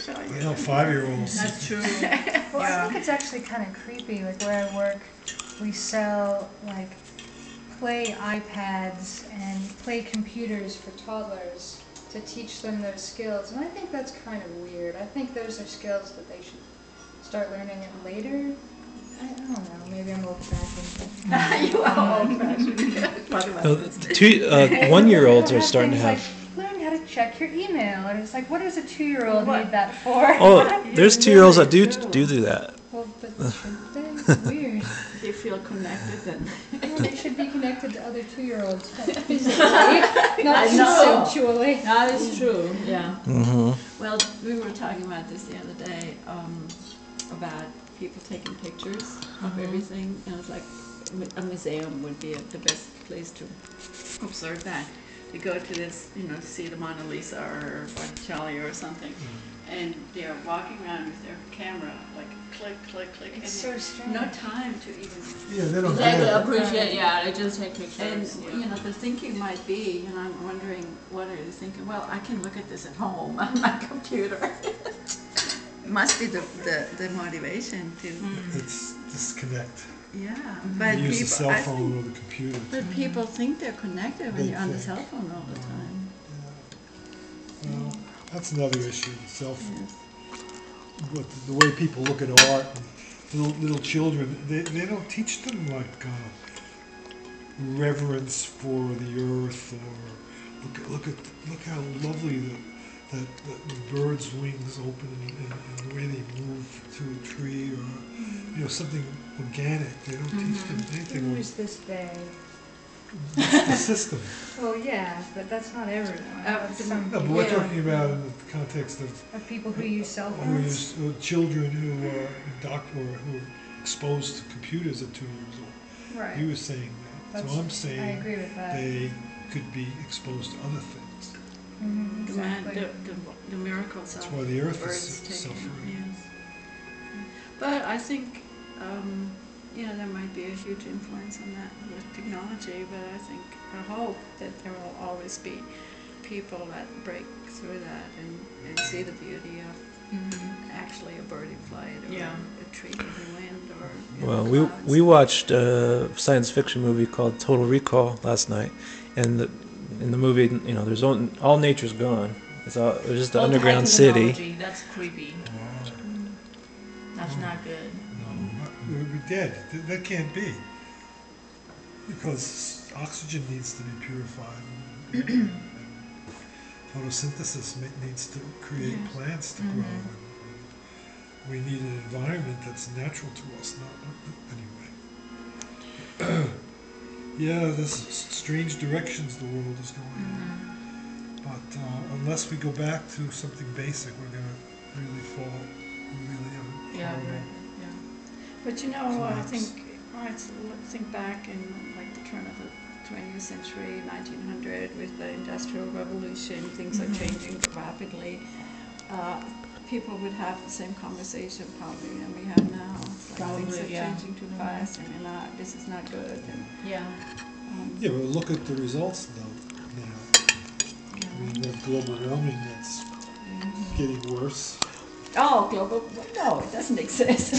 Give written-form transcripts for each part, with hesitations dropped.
I know 5-year-olds. That's true. Well, I think it's actually kind of creepy. Like where I work, we sell like play iPads and play computers for toddlers to teach them those skills. And I think that's kind of weird. I think those are skills that they should start learning it later. I don't know. Maybe I'm old-fashioned. You are old-fashioned. Talk about No, this. 1-year-olds are starting to have. Learn how to check your email. And it's like, what does a 2-year-old What? need that for? Oh, there's 2-year-olds that do that. Well, but should they? It's weird. They feel connected and Well, they should be connected to other 2-year-olds physically, not know. conceptually. that is true, yeah. Mm-hmm. Well, we were talking about this the other day, about people taking pictures of everything. You know, it's like a museum would be the best place to observe that. You go to this, you know, to see the Mona Lisa or Botticelli or something, and they're walking around with their camera, like click, click, click, It's and so strange. no time to even. Yeah, they don't Exactly, get it. appreciate, yeah, they just take And, pictures. you know, the thinking might be, and I'm wondering, what are they thinking? Well, I can look at this at home on my computer. Must be the motivation to, It's disconnect. yeah. You But use the people, cell I phone think, or the computer. but people think they're connected when They you're on the think. cell phone all the time. Yeah. Well, that's another issue, the cell phone. Yes. But the way people look at art, and little children, they don't teach them like reverence for the earth, or look how lovely that the bird's wings open and the way they move to a tree, or you know, something organic. They don't teach them anything on Who's this they? the system. Well, yeah, but that's not everyone. That's the- some No, but we're people, talking about in the context of people who use cell who phones. use children who are who are exposed to computers at 2 years old. He Right. was saying that. So I'm I saying agree with that. they could be exposed to other things. Mhm, The, man, exactly. the miracles That's of why the earth birds is taking, suffering. yes. But I think, you know, there might be a huge influence on that with technology, but I think, I hope that there will always be people that break through that and see the beauty of actually a bird in flight or Yeah. a tree in the wind or in Well, the clouds. we watched a science fiction movie called Total Recall last night, and in the movie, you know, there's all nature's gone. It's just the All underground high city. technology, that's creepy. That's not good. We're dead. That can't be. Because oxygen needs to be purified. And photosynthesis needs to create plants to grow. And we need an environment that's natural to us, not anyway. Yeah, there's strange directions the world is going in. But unless we go back to something basic, we're going to really fall. We really have a Yeah, horrible. yeah. But you know, I collapse. think back in like the turn of the 20th century, 1900, with the Industrial Revolution, things are changing rapidly. People would have the same conversation probably than we have now. It's like Probably, things are yeah. changing too fast, and this is not good. And, Yeah. Yeah, but look at the results though now. I mean, we have global warming that's getting worse. Oh, global? No, it doesn't exist.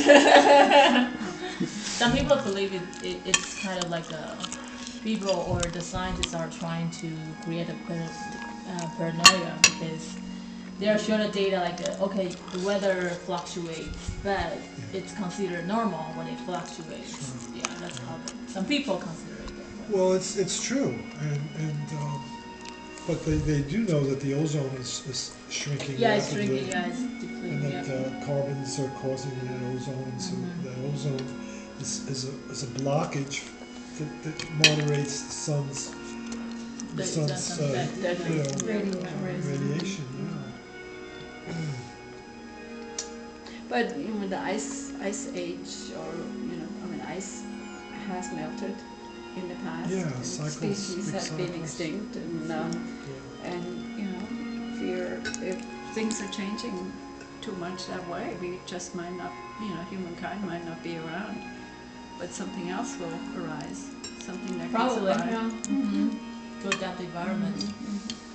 Some people believe it's kind of like people or the scientists are trying to create a paranoia because they are showing the data like, okay, the weather fluctuates, but it's considered normal when it fluctuates. Yeah, that's how some people consider it that way. Well, it's true, but they do know that the ozone is shrinking Yeah, it's rapidly, shrinking, yeah, it's and depleting, that yeah. carbons are causing that ozone. So that ozone is a blockage that moderates the sun's radiation. Yeah. But you know, the ice age, or you know, I mean, ice has melted in the past. Yeah, and cycles, species big have been cycles. extinct, and you know, fear if things are changing too much that way, we just might not, you know, humankind might not be around, but something else will arise, something that Probably, can survive. yeah. To adapt the environment.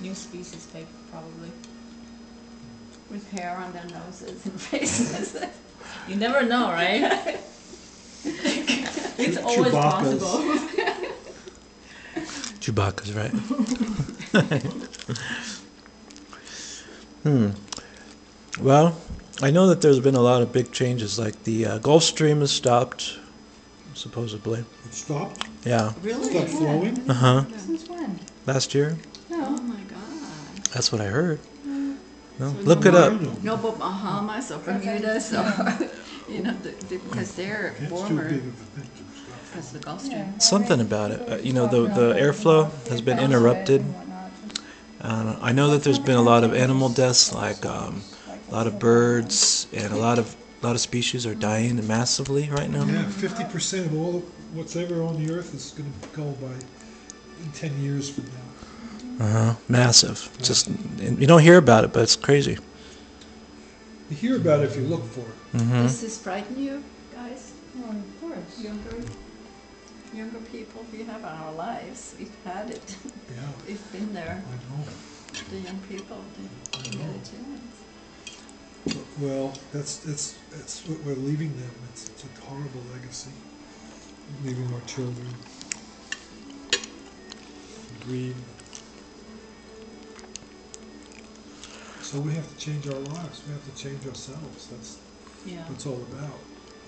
New species, probably. with hair on their noses and faces. You never know, right? It's always Chewbacca's. possible. Chewbacca's right. Well, I know that there's been a lot of big changes, like the Gulf Stream has stopped, supposedly. It stopped. Yeah. Really? Stopped flowing. Uh huh. Since when? Last year. Oh No. my God. That's what I heard. No, So look no it up. more- No more Bahamas or Bermudas or, you know, because they're It's too warmer big of a thing to stop. because the Gulf Stream. Yeah, Something already about it. people are You know, the talking about airflow the has been effects of it interrupted. and whatnot, just I know that there's been a lot of animal deaths, like a lot of birds, and a lot of species are dying massively right now. Yeah, 50% of all what's ever on the earth is going to go by in 10 years from now. Massive. Just and you don't hear about it, but it's crazy. You hear about it if you look for it. Does this frighten you guys? Well, of course. Younger people, we have our lives. We've had it. Yeah, We've been there. I know. The young people, they get a chance. Well, that's what we're leaving them. It's a horrible legacy. Leaving our children. Greed. So we have to change our lives. We have to change ourselves. That's Yeah. what it's all about.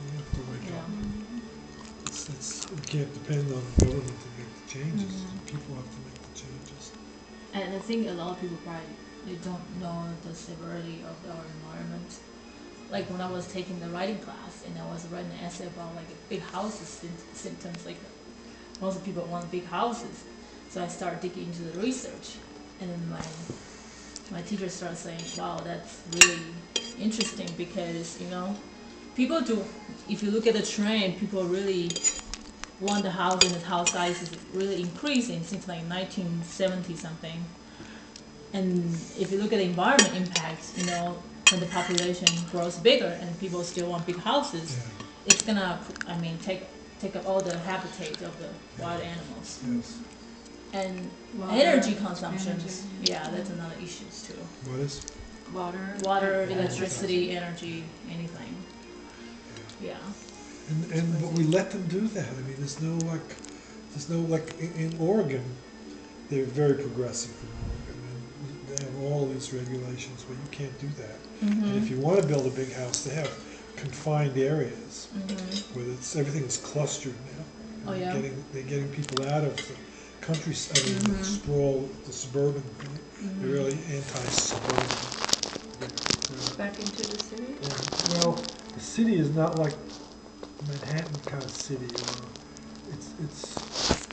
We have to wake Yeah. up. We can't depend on the government to make the changes. People have to make the changes. And I think a lot of people probably they don't know the severity of our environment. Like when I was taking the writing class and I was writing an essay about like big houses symptoms, like most people want big houses. So I started digging into the research, and then my teacher started saying, "Wow, that's really interesting because people do. If you look at the trend, people really want the house and the house size is really increasing since like 1970 something. And if you look at the environment impact, when the population grows bigger and people still want big houses, Yeah. it's gonna, take up all the habitat of the wild animals. Yes. And Water, energy consumptions, energy, yeah, that's another issue too. What is? Water. Water, electricity, energy, anything. Yeah. But we let them do that. I mean, there's no in Oregon, they're very progressive in Oregon, and they have all these regulations where you can't do that. And if you want to build a big house, they have confined areas where everything's clustered now. Oh, yeah? They're getting people out of the country, the sprawl, the suburban. They're really anti-suburban. Back into the city? Well, the city is not like Manhattan kind of city.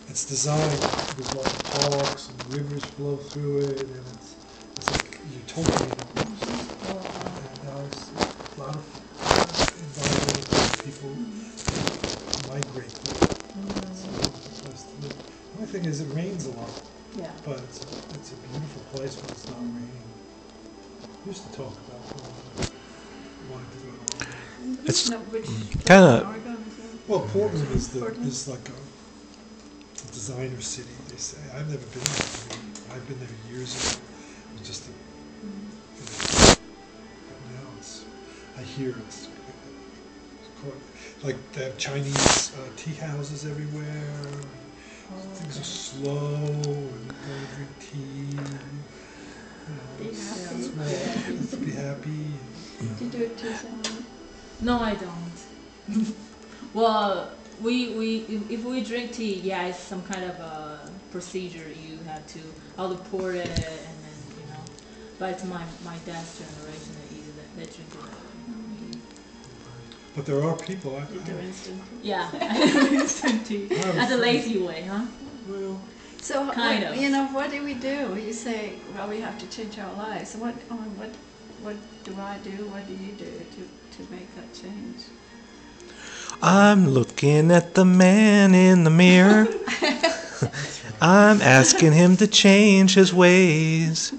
It's designed. There's lots of parks and rivers flow through it, and it's like utopian almost. And there's a lot of environmental people migrate there. It's a wonderful place to live. The only thing is, it rains a lot, Yeah. but it's a beautiful place when it's not raining. We used to talk about wanting to go to Oregon. It's No, which kinda. Oregon is Well, Portland is Portland? is like a designer city. They say I've never been there. I mean, I've been there years ago. It was just but now I hear it's quite, like they have Chinese tea houses everywhere. Things are slow and you go to drink tea. Be happy. Let's be happy. Do you do it too, Sarah? No, I don't. Well, if we drink tea, yeah, it's some kind of a procedure. You have to pour it, and then But it's my dad's generation that drink it that way. But there are people. You do instant. Yeah, instant tea. That's a lazy way, huh? Well, So, Kind of. what do we do? You say, well, we have to change our lives. So what do I do? What do you do to make that change? I'm looking at the man in the mirror. I'm asking him to change his ways.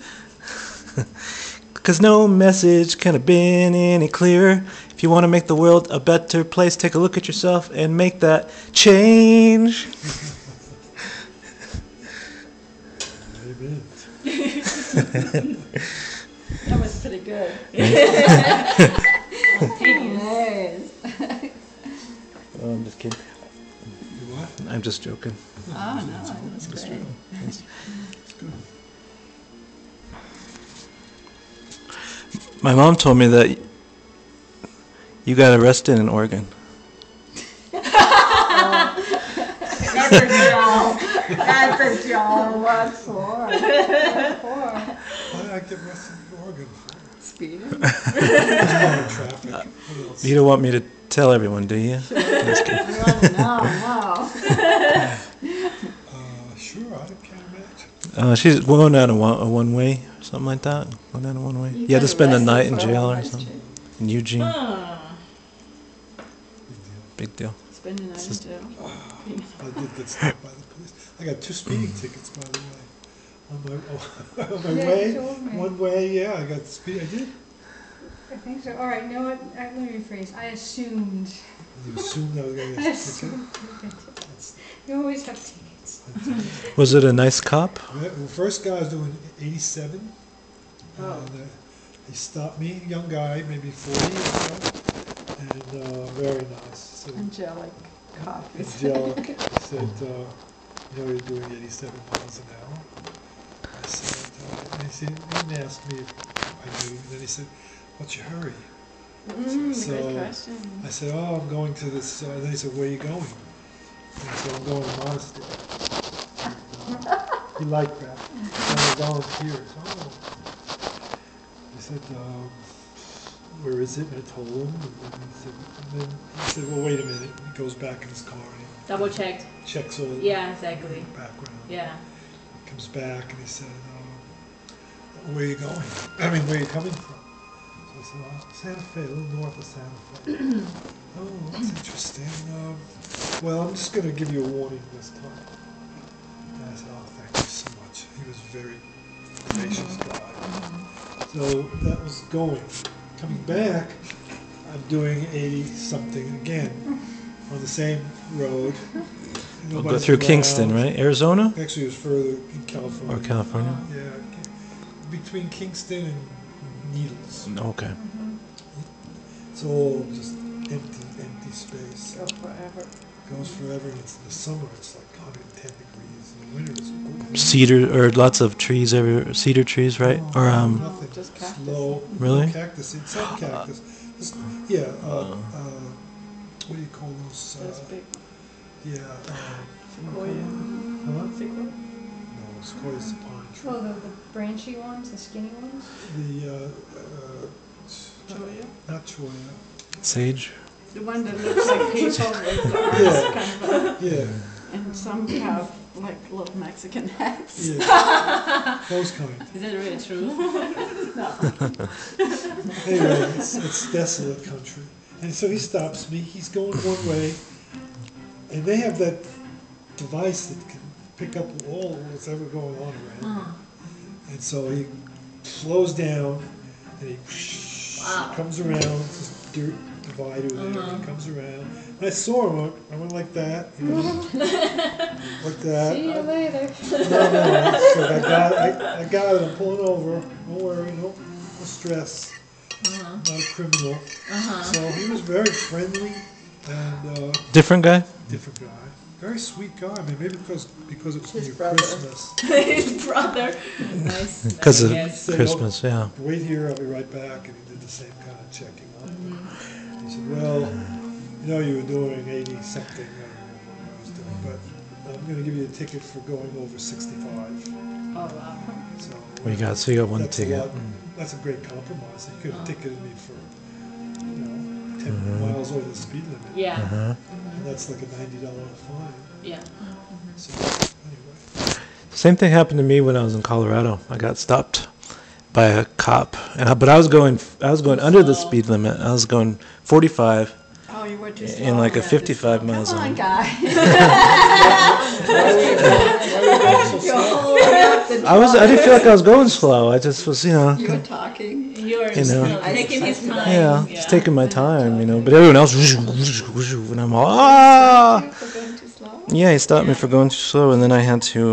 'Cause no message can have been any clearer. If you want to make the world a better place, take a look at yourself and make that change. amen. That was pretty good. Nice. Oh, I'm just kidding. You what? I'm just joking. Oh, no, that's great. It's good. My mom told me that you got arrested in Oregon. That's a joke. That's a joke. What for? Why did I get arrested in Oregon? Speeding? Traffic. What else? You don't want me to tell everyone, do you? Just kidding. No. Sure, I can't imagine. She's going down a one way, something like that. Going down a one way. You had to spend the night in jail or something. In Eugene. Huh. Big deal. Spend the night in jail. I did get stopped by the police. I got 2 speeding tickets, by the way. On my Yeah, you way, told me. one way, yeah, I got speed. I did. I think so. All right, you know what? Let me rephrase. I assumed. You assumed I was going to I get a ticket? assumed you get tickets. You always have tickets. Was it a nice cop? Well, the first guy was doing 87. Oh. And, he stopped me, young guy, maybe 40 or so, and very nice. So, Angelic coffee. angelic. He said, you know, you're doing 87 miles an hour. I said, and he didn't ask me if I knew. And then he said, what's your hurry? So, Good question. I said, oh, I'm going to this, and then he said, where are you going? And I said, I'm going to Monastery. He liked that. So I volunteered. Oh. He said, where is it? And I told him. And then he said, well, wait a minute. And he goes back in his car and Double checked. he checks all the Yeah, exactly. background. Yeah. Comes back and he said, where are you going? I mean, where are you coming from? So I said, Santa Fe, a little north of Santa Fe. Oh, that's interesting. Well, I'm just going to give you a warning this time. And I said, oh, thank you so much. He was a very gracious guy. So that was going. Coming back, I'm doing 80-something again on the same road. We'll go through Kingston, right? Arizona? Actually, it was further in California. Or California? Yeah, between Kingston and Needles. Okay. It's all just empty space. Go forever. Goes forever. And it's in the summer. It's like 110 degrees. In the winter, it's gorgeous. Cedar, or lots of trees everywhere. Cedar trees, right? Or Nothing. Just cactus. Slow. Really? No cactus. It's some cactus. Yeah. What do you call those? Those big Yeah. sequoia. Huh? Sequoia? No, sequoia's a pine tree. Oh, the branchy ones, the skinny ones? The Cholla? not cholla. Sage? The one that looks like people with the arms Yeah. kind of, Yeah. and some have like little Mexican hats. Yeah. Those kind. Is that really true? Anyway, it's desolate country. And so he stops me. He's going one way, and they have that device that can pick up all what's ever going on around. Huh. And so he slows down, and he Wow. comes around. This dirt divider there. He comes around. And I saw him. I went like that, you know, like that. See you later. No. So I got it. I'm pulling over. Don't worry. No stress. Not a criminal. So he was very friendly and Different guy? different guy. Very sweet guy. I mean, maybe because it was His near brother. Christmas. His brother. Nice. Because of Yes. Christmas, yeah. Wait here. I'll be right back. And he did the same kind of checking on me. He said, "Well, you know, you were doing 80 something. I don't remember what I was doing, but I'm going to give you a ticket for going over 65." Oh wow. So So you got one that's a ticket. lot. That's a great compromise. He could have ticketed me for, 10 miles over the speed limit. Yeah. Uh-huh. And that's like a $90 fine. Yeah. So anyway, Same thing happened to me when I was in Colorado. I got stopped by a cop, but I was going under the speed limit. I was going 45 Oh, you were too slow. in like a You had to 55 slow. miles Come an on, hour. guy. why were you going so You're slow? holding up the I didn't feel like I was going slow. I just was, You were talking. You're You know. taking his time. yeah, just taking my time, But everyone else, and I'm all, ah! For going too slow. Yeah, he stopped me for going too slow, and then I had to